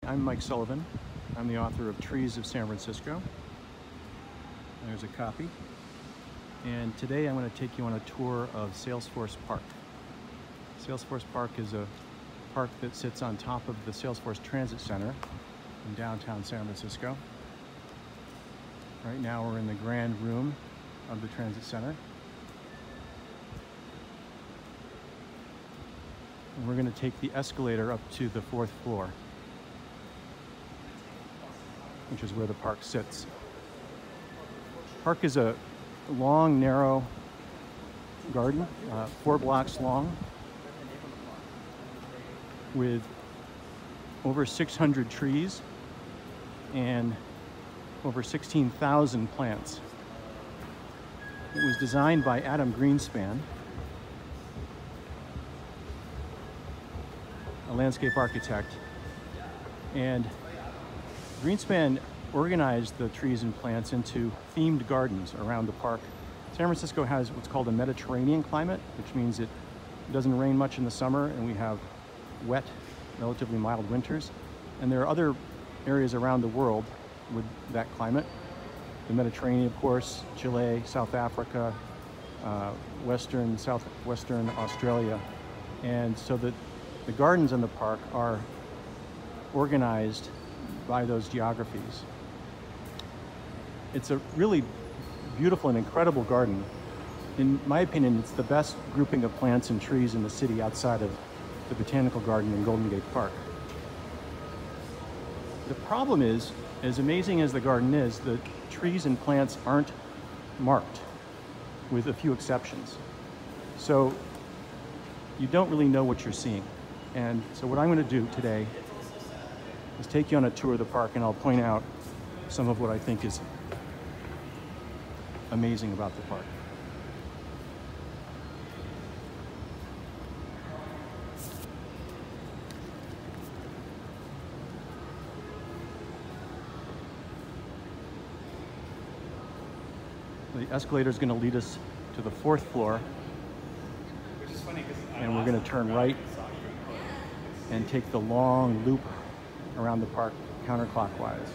I'm Mike Sullivan. I'm the author of Trees of San Francisco. There's a copy. And today I'm going to take you on a tour of Salesforce Park. Salesforce Park is a park that sits on top of the Salesforce Transit Center in downtown San Francisco. Right now we're in the grand room of the Transit Center. And we're going to take the escalator up to the 4th floor, which is where the park sits. The park is a long, narrow garden, 4 blocks long, with over 600 trees and over 16,000 plants. It was designed by Adam Greenspan, a landscape architect, and Greenspan organized the trees and plants into themed gardens around the park. San Francisco has what's called a Mediterranean climate, which means it doesn't rain much in the summer and we have wet, relatively mild winters. And there are other areas around the world with that climate. The Mediterranean, of course, Chile, South Africa, southwestern Australia. And so the gardens in the park are organized by those geographies. It's a really beautiful and incredible garden. In my opinion, it's the best grouping of plants and trees in the city outside of the Botanical Garden in Golden Gate Park. The problem is, as amazing as the garden is, the trees and plants aren't marked, with a few exceptions. So you don't really know what you're seeing. And so what I'm going to do today is take you on a tour of the park, and I'll point out some of what I think is amazing about the park. The escalator is going to lead us to the 4th floor, and we're going to turn right and take the long loop around the park counterclockwise.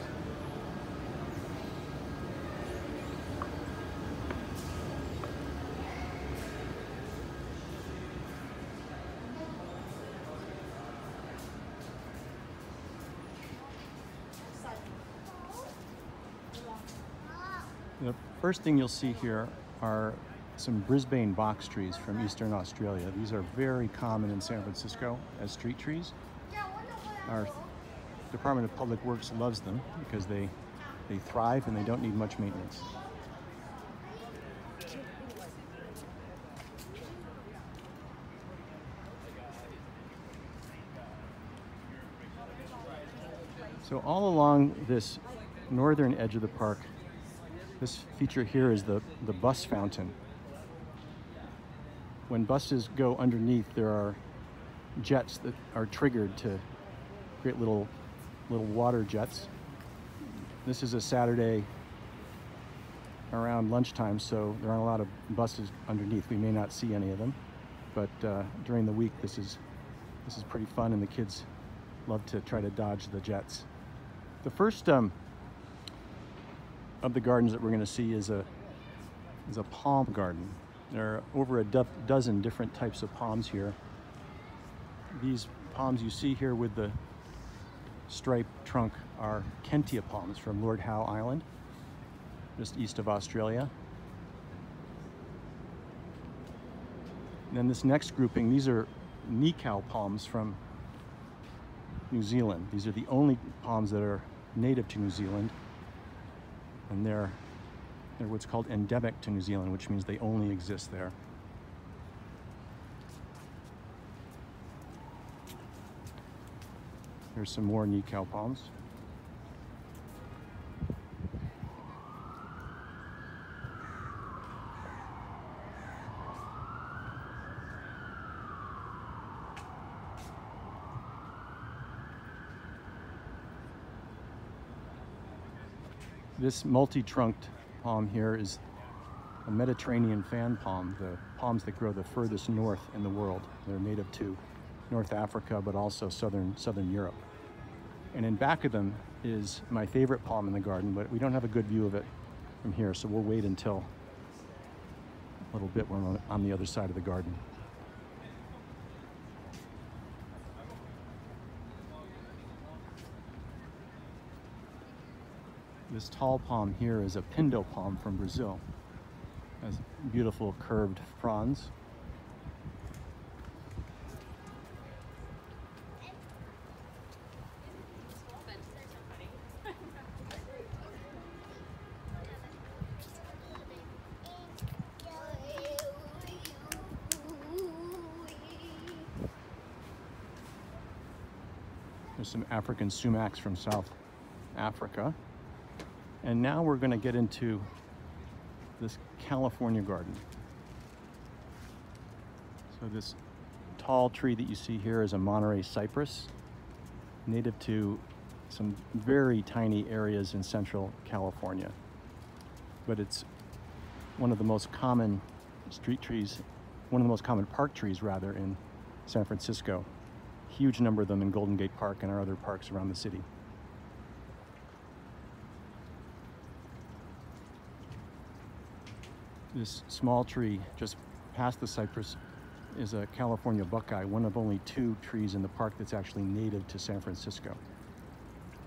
The first thing you'll see here are some Brisbane box trees from Eastern Australia. These are very common in San Francisco as street trees. Our Department of Public Works loves them because they thrive and they don't need much maintenance. So all along this northern edge of the park, this feature here is the bus fountain. When buses go underneath, there are jets that are triggered to create little water jets. This is a Saturday around lunchtime, so there aren't a lot of buses underneath. We may not see any of them, but during the week this is pretty fun, and the kids love to try to dodge the jets. The first of the gardens that we're going to see is a palm garden. There are over a dozen different types of palms here. These palms you see here with the striped trunk are Kentia palms from Lord Howe Island, just east of Australia. And then this next grouping, these are Nikau palms from New Zealand. These are the only palms that are native to New Zealand, and they're what's called endemic to New Zealand, which means they only exist there. Here's some more Nikau palms. This multi-trunked palm here is a Mediterranean fan palm, the palms that grow the furthest north in the world. They're native to North Africa, but also southern Europe. And in back of them is my favorite palm in the garden, but we don't have a good view of it from here, so we'll wait until a little bit when we're on the other side of the garden. This tall palm here is a pindo palm from Brazil. It has beautiful curved fronds. There's some African sumacs from South Africa. And now we're going to get into this California garden. So this tall tree that you see here is a Monterey cypress, native to some very tiny areas in central California. But it's one of the most common street trees, one of the most common park trees rather, in San Francisco. Huge number of them in Golden Gate Park and our other parks around the city. This small tree just past the cypress is a California buckeye, one of only 2 trees in the park that's actually native to San Francisco.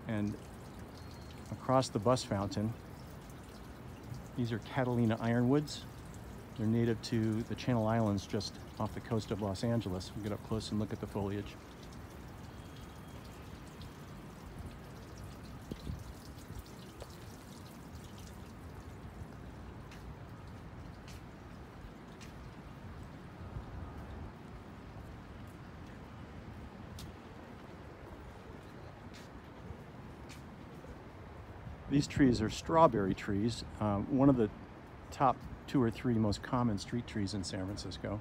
And across the bus fountain, these are Catalina ironwoods. They're native to the Channel Islands just off the coast of Los Angeles. We'll get up close and look at the foliage. These trees are strawberry trees, one of the top 2 or 3 most common street trees in San Francisco.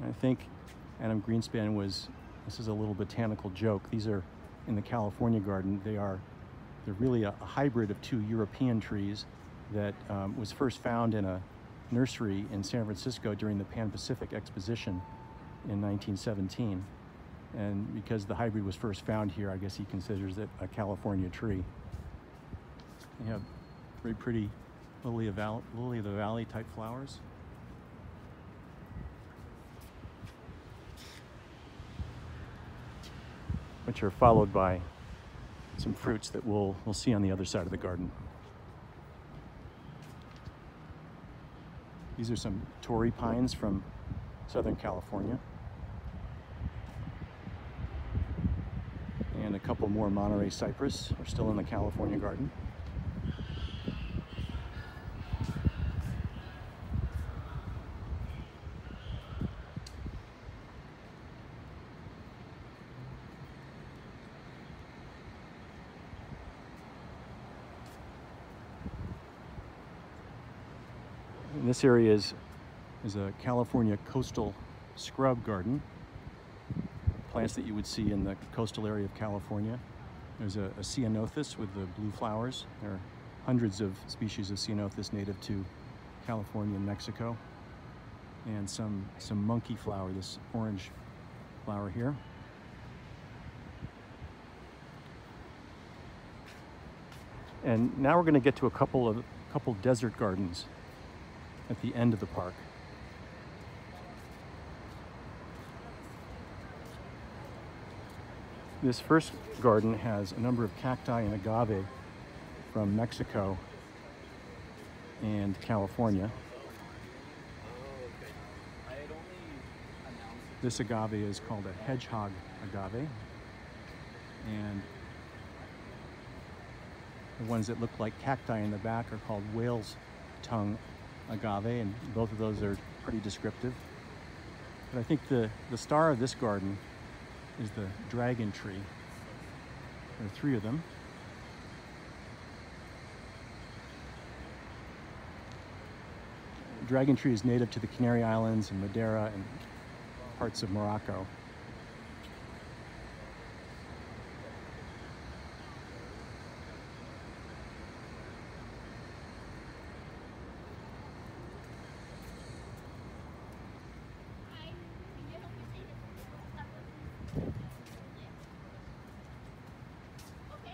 I think Adam Greenspan this is a little botanical joke. These are in the California garden. They're really a hybrid of 2 European trees that was first found in a nursery in San Francisco during the Pan-Pacific Exposition in 1917. And because the hybrid was first found here, I guess he considers it a California tree. You have very pretty lily of the valley type flowers. Which are followed by some fruits that we'll see on the other side of the garden. These are some Torrey pines from Southern California. And a couple more Monterey cypress are still in the California garden. And this area is a California coastal scrub garden. Plants that you would see in the coastal area of California. There's a ceanothus with the blue flowers. There are hundreds of species of ceanothus native to California and Mexico. And some monkey flower, this orange flower here. And now we're going to get to a couple desert gardens at the end of the park. This first garden has a number of cacti and agave from Mexico and California. This agave is called a hedgehog agave, and the ones that look like cacti in the back are called whale's tongue agave, and both of those are pretty descriptive. But I think the star of this garden is the dragon tree. There are 3 of them. The dragon tree is native to the Canary Islands and Madeira and parts of Morocco.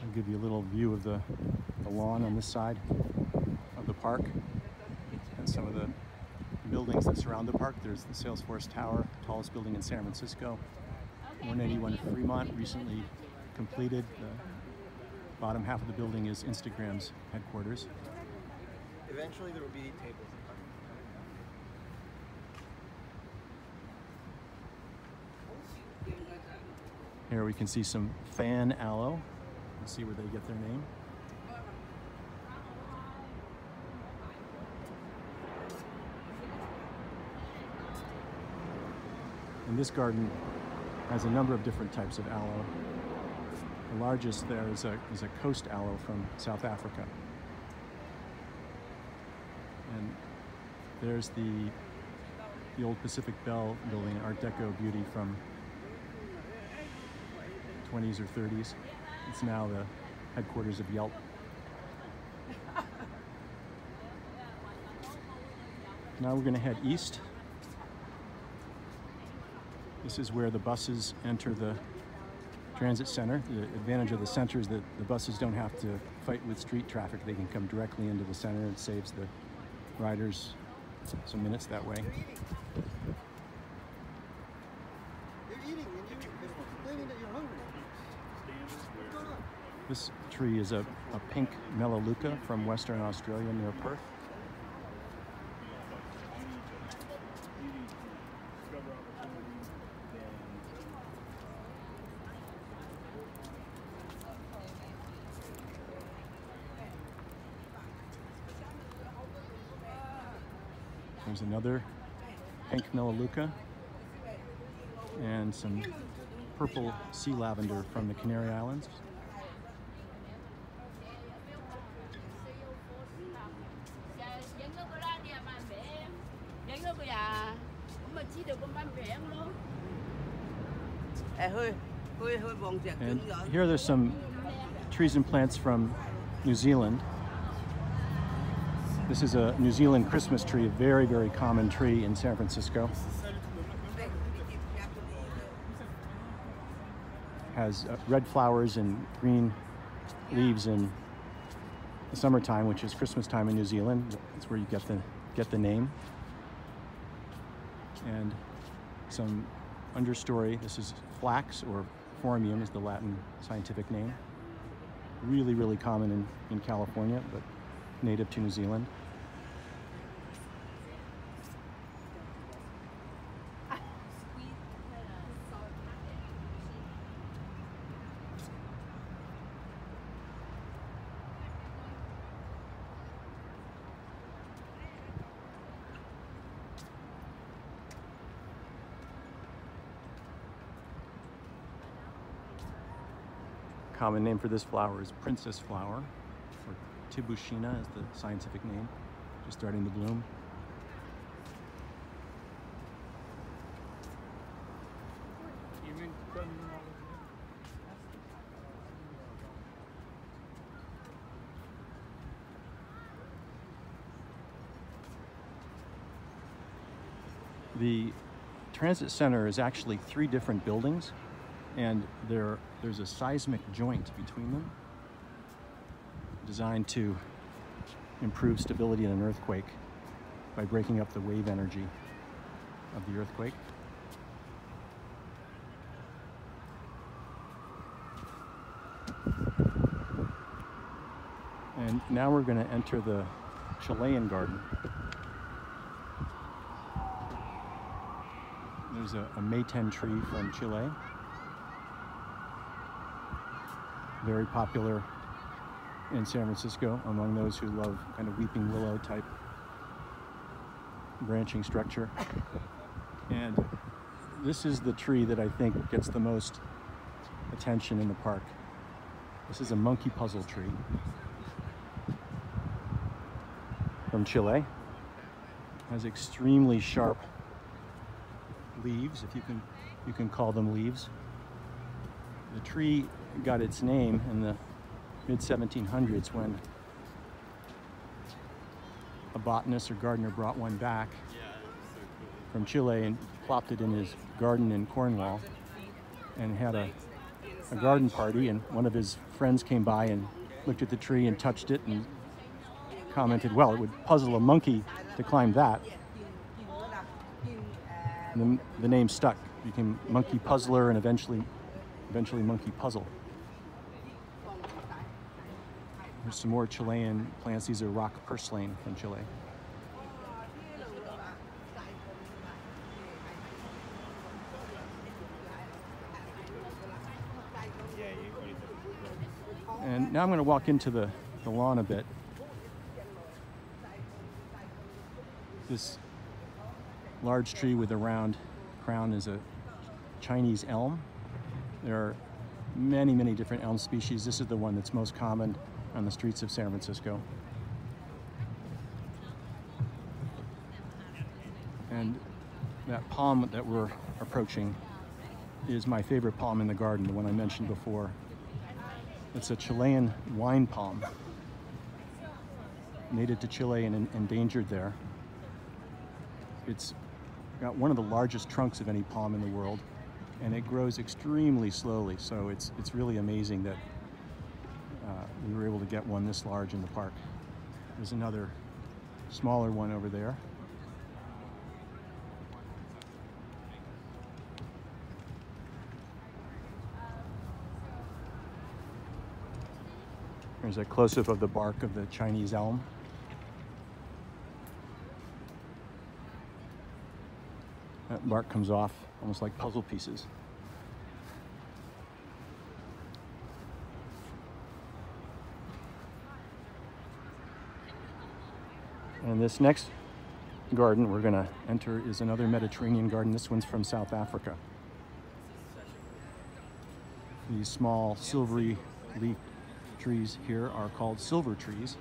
I'll give you a little view of the lawn on this side of the park and some of the buildings that surround the park. There's the Salesforce Tower, tallest building in San Francisco. 181 Fremont, recently completed. The bottom half of the building is Instagram's headquarters. Eventually there will be tables. Here we can see some fan aloe. Let's see where they get their name. And this garden has a number of different types of aloe. The largest there is a coast aloe from South Africa. And there's the old Pacific Bell building, Art Deco beauty from 20s or 30s. It's now the headquarters of Yelp. Now we're going to head east. This is where the buses enter the transit center. The advantage of the center is that the buses don't have to fight with street traffic. They can come directly into the center. It saves the riders some minutes that way. You're eating and you're complaining that you're hungry. This tree is a pink melaleuca from Western Australia near Perth. There's another pink melaleuca and some purple sea lavender from the Canary Islands. And here there's some trees and plants from New Zealand. This is a New Zealand Christmas tree, a very, very common tree in San Francisco. Has red flowers and green leaves in the summertime, which is Christmas time in New Zealand. That's where you get the name. And some understory. This is flax, or phormium is the Latin scientific name. Really, really common in California, but native to New Zealand. Common name for this flower is princess flower, or Tibushina is the scientific name, just starting to bloom. The transit center is actually 3 different buildings, and there's a seismic joint between them designed to improve stability in an earthquake by breaking up the wave energy of the earthquake. And now we're going to enter the Chilean garden. There's a mayten tree from Chile. Very popular in San Francisco among those who love kind of weeping willow type branching structure. And this is the tree that I think gets the most attention in the park. This is a monkey puzzle tree from Chile. It has extremely sharp leaves, if you can call them leaves. The tree got its name in the mid-1700s when a botanist or gardener brought one back from Chile and plopped it in his garden in Cornwall, and had a a garden party, and one of his friends came by and looked at the tree and touched it and commented, well, it would puzzle a monkey to climb that. And then the name stuck, became Monkey Puzzler, and eventually Monkey Puzzle. There's some more Chilean plants. These are rock purslane from Chile. And now I'm going to walk into the lawn a bit. This large tree with a round crown is a Chinese elm. There are many, many different elm species. This is the one that's most common on the streets of San Francisco. And that palm that we're approaching is my favorite palm in the garden, the one I mentioned before. It's a Chilean wine palm, native to Chile and endangered there. It's got one of the largest trunks of any palm in the world, and it grows extremely slowly, so it's really amazing that we were able to get one this large in the park. There's another smaller one over there. There's a close-up of the bark of the Chinese elm. That bark comes off almost like puzzle pieces. And this next garden we're going to enter is another Mediterranean garden. This one's from South Africa. These small silvery leaf trees here are called silver trees,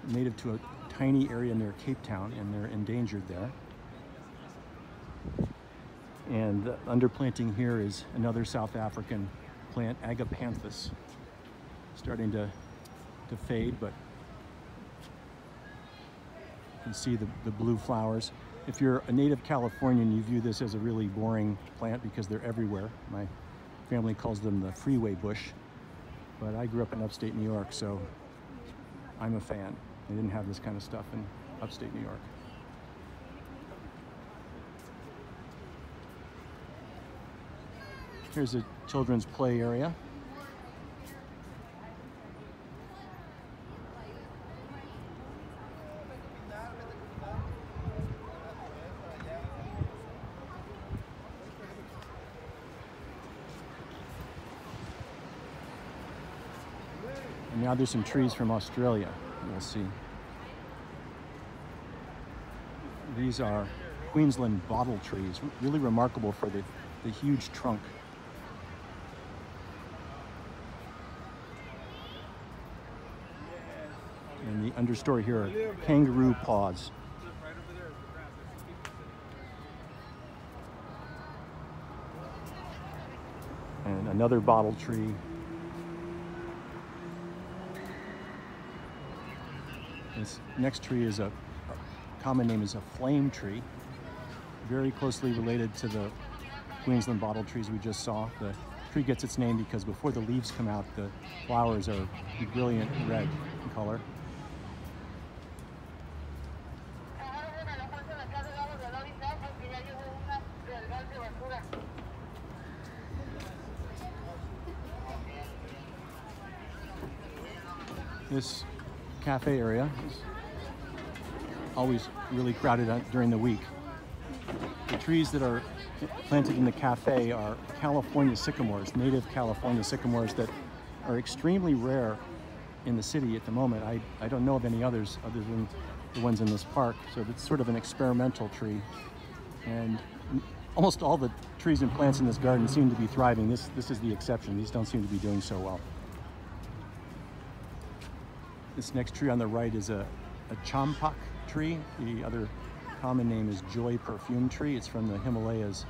native to a tiny area near Cape Town, and they're endangered there. And the underplanting here is another South African plant, Agapanthus, starting to fade, but you can see the blue flowers. If you're a native Californian, you view this as a really boring plant because they're everywhere. My family calls them the freeway bush, but I grew up in upstate New York, so I'm a fan. They didn't have this kind of stuff in upstate New York. Here's a children's play area. And now there's some trees from Australia, you'll see. These are Queensland bottle trees, really remarkable for the huge trunk. And the understory here are kangaroo paws. And another bottle tree. This next tree is a common name is a flame tree, very closely related to the Queensland bottle trees we just saw. The tree gets its name because before the leaves come out, the flowers are brilliant red in color. This cafe area is always really crowded during the week. The trees that are planted in the cafe are California sycamores, native California sycamores that are extremely rare in the city at the moment. I don't know of any others other than the ones in this park, so it's sort of an experimental tree. And almost all the trees and plants in this garden seem to be thriving. This is the exception. These don't seem to be doing so well. This next tree on the right is a champak tree. The other common name is joy perfume tree. It's from the Himalayas,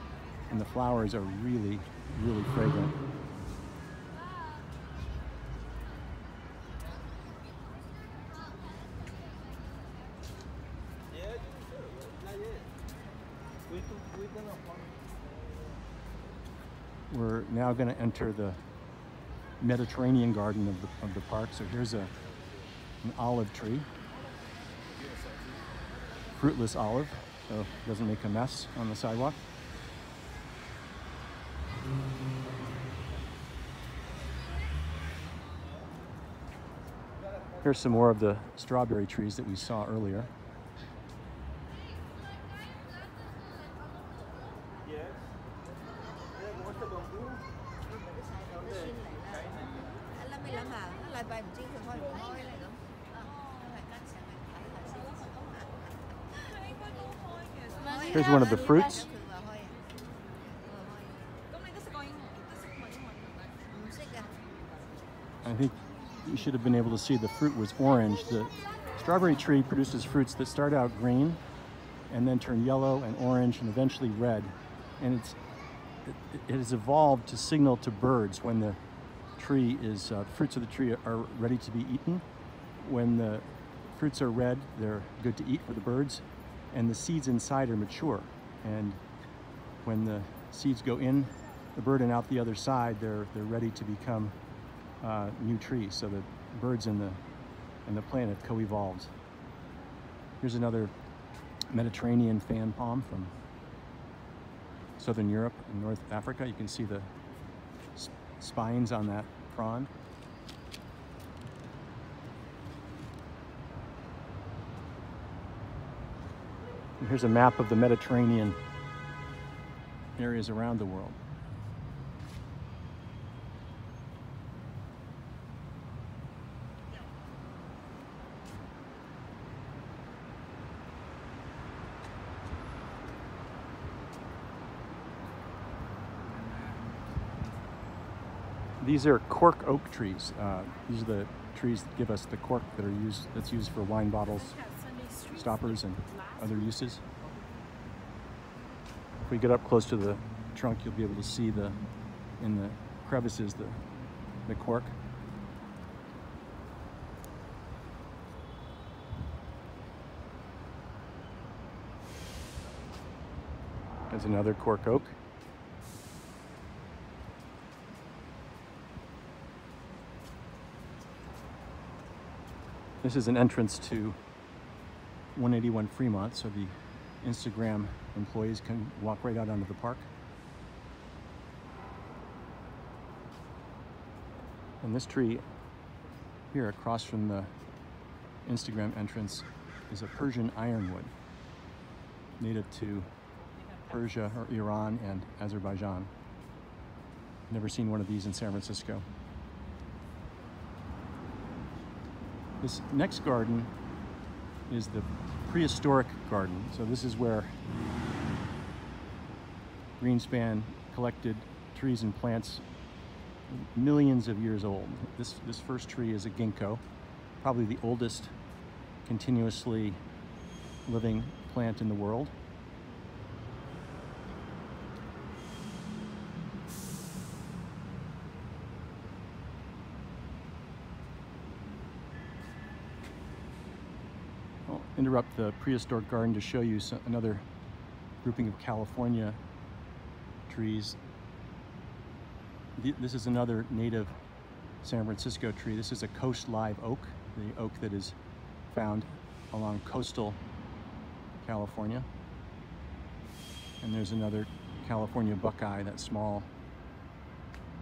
and the flowers are really, really fragrant. We're now going to enter the Mediterranean garden of the park. So here's an olive tree, fruitless olive, so it doesn't make a mess on the sidewalk. Here's some more of the strawberry trees that we saw earlier. Here's one of the fruits. I think you should have been able to see the fruit was orange. The strawberry tree produces fruits that start out green and then turn yellow and orange and eventually red. And it has evolved to signal to birds when the tree is, fruits of the tree are ready to be eaten. When the fruits are red, they're good to eat for the birds, and the seeds inside are mature. And when the seeds go in the bird and out the other side, they're ready to become new trees. So the birds and the plant have co-evolved. Here's another Mediterranean fan palm from Southern Europe and North Africa. You can see the spines on that frond. And here's a map of the Mediterranean areas around the world. These are cork oak trees. These are the trees that give us the cork that's used for wine bottles, stoppers, and other uses. If we get up close to the trunk, you'll be able to see in the crevices the cork. There's another cork oak. This is an entrance to 181 Fremont, so the Instagram employees can walk right out onto the park. And this tree here across from the Instagram entrance is a Persian ironwood, native to Persia or Iran and Azerbaijan. Never seen one of these in San Francisco. This next garden is the prehistoric garden. So this is where Greenspan collected trees and plants millions of years old. This first tree is a ginkgo, probably the oldest continuously living plant in the world. I'll interrupt the prehistoric garden to show you another grouping of California trees. This is another native San Francisco tree. This is a coast live oak, the oak that is found along coastal California. And there's another California buckeye, that small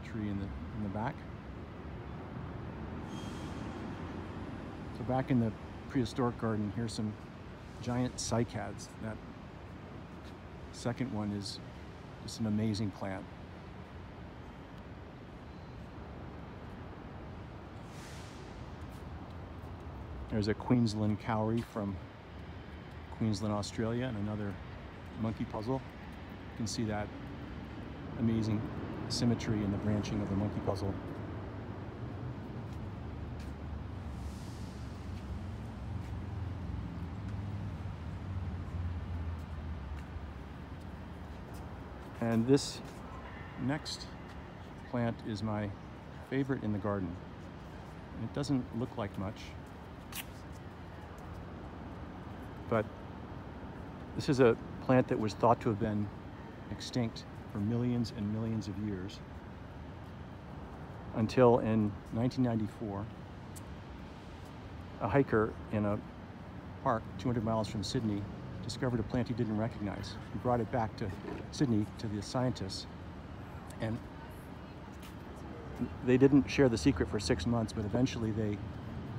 tree in the back. So back in the prehistoric garden, here's some giant cycads. That second one is just an amazing plant. There's a Queensland cowrie from Queensland, Australia, and another monkey puzzle. You can see that amazing symmetry in the branching of the monkey puzzle. And this next plant is my favorite in the garden. It doesn't look like much, but this is a plant that was thought to have been extinct for millions and millions of years, until in 1994, a hiker in a park 200 miles from Sydney discovered a plant he didn't recognize. He brought it back to Sydney to the scientists, and they didn't share the secret for 6 months, but eventually they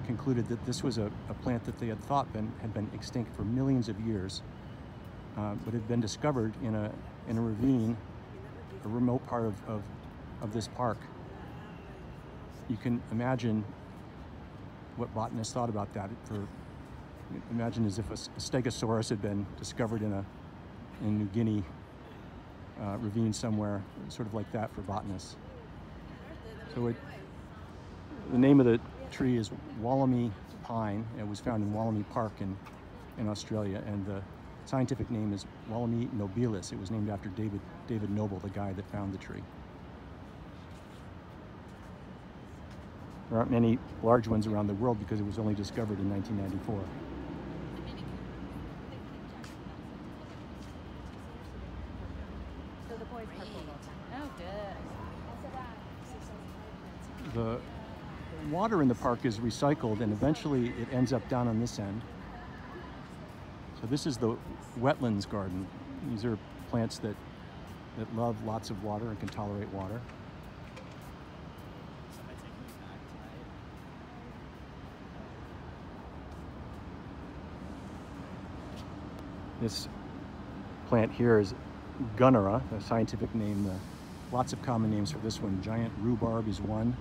concluded that this was a plant that they had thought had been extinct for millions of years, but had been discovered in a ravine, a remote part of this park. You can imagine what botanists thought about that. Imagine as if a stegosaurus had been discovered in New Guinea ravine somewhere, sort of like that for botanists. So the name of the tree is Wollemi pine. It was found in Wollemi Park in Australia, and the scientific name is Wollemi nobilis. It was named after David Noble, the guy that found the tree. There aren't many large ones around the world because it was only discovered in 1994. The water in the park is recycled, and eventually it ends up down on this end. So this is the wetlands garden. These are plants that love lots of water and can tolerate water. This plant here is Gunnera, the scientific name. Lots of common names for this one. Giant rhubarb is one,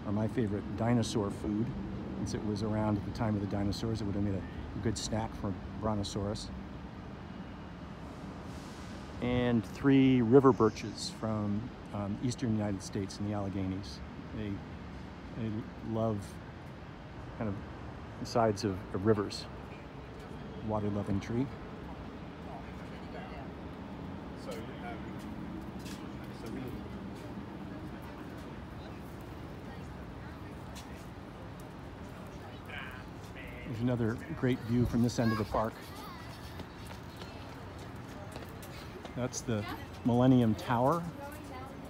or my favorite, dinosaur food. Since it was around at the time of the dinosaurs, it would have made a good snack for Brontosaurus. And 3 river birches from eastern United States in the Alleghenies. They love kind of the sides of rivers. Water-loving tree. There's another great view from this end of the park. That's the Millennium Tower,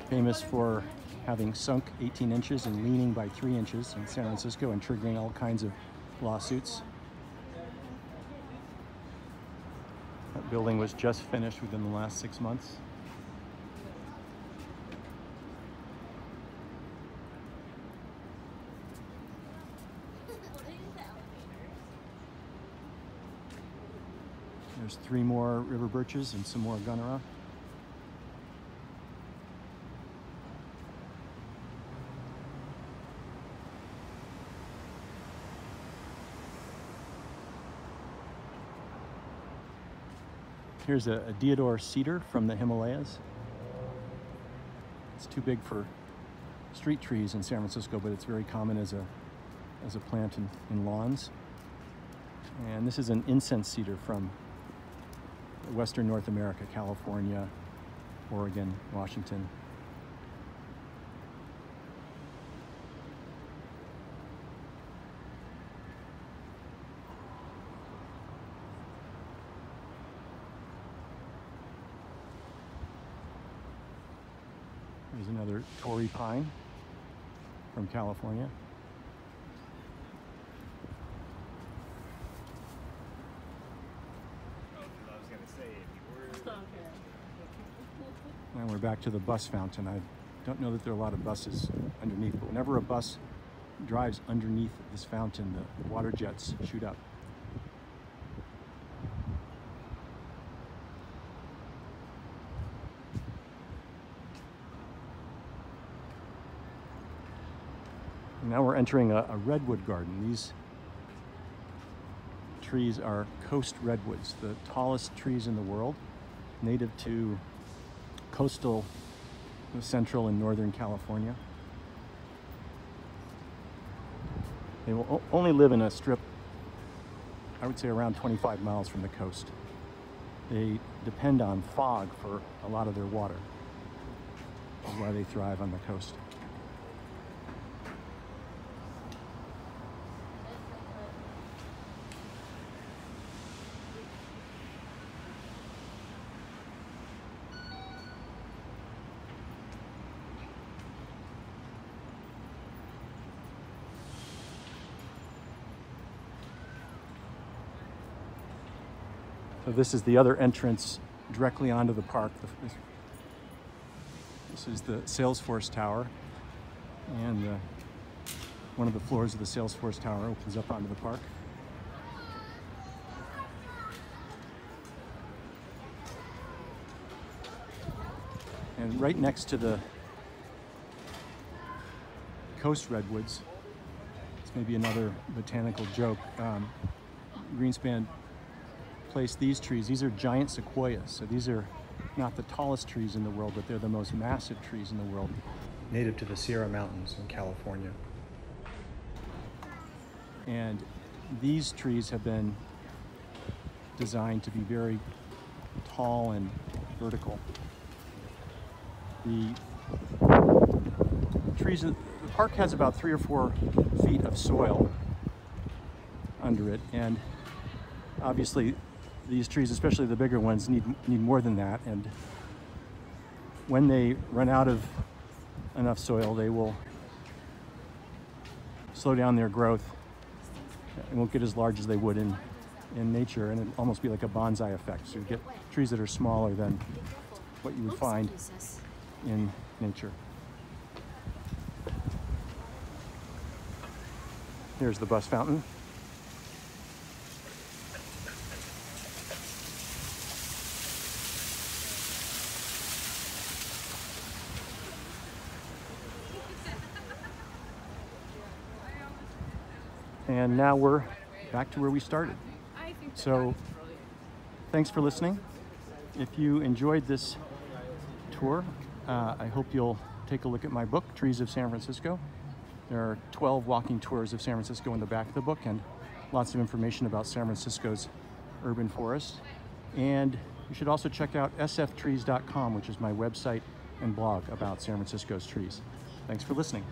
famous for having sunk 18 inches and leaning by 3 inches in San Francisco and triggering all kinds of lawsuits. That building was just finished within the last 6 months. There's 3 more river birches and some more Gunnera. Here's a deodar cedar from the Himalayas. It's too big for street trees in San Francisco, but it's very common as a plant in lawns. And this is an incense cedar from Western North America, California, Oregon, Washington. There's another Torrey pine from California. And we're back to the bus fountain. I don't know that there are a lot of buses underneath, but whenever a bus drives underneath this fountain, the water jets shoot up. Now we're entering a redwood garden. These trees are coast redwoods, the tallest trees in the world, native to coastal central and northern California. They will only live in a strip, I would say around 25 miles from the coast. They depend on fog for a lot of their water. That's why they thrive on the coast. So this is the other entrance directly onto the park. This is the Salesforce Tower, and one of the floors of the Salesforce Tower opens up onto the park. And right next to the coast redwoods, it's maybe another botanical joke, Greenspan placed these trees. These are giant sequoias, so these are not the tallest trees in the world, but they're the most massive trees in the world. Native to the Sierra Mountains in California. And these trees have been designed to be very tall and vertical. The trees, the park has about 3 or 4 feet of soil under it, and obviously these trees, especially the bigger ones, need more than that. And when they run out of enough soil, they will slow down their growth. It won't get as large as they would in nature, and it'll almost be like a bonsai effect. So you get trees that are smaller than what you would find in nature. Here's the bus fountain. And now we're back to where we started. So thanks for listening. If you enjoyed this tour, I hope you'll take a look at my book, Trees of San Francisco. There are 12 walking tours of San Francisco in the back of the book, and lots of information about San Francisco's urban forest. And you should also check out sftrees.com, which is my website and blog about San Francisco's trees. Thanks for listening.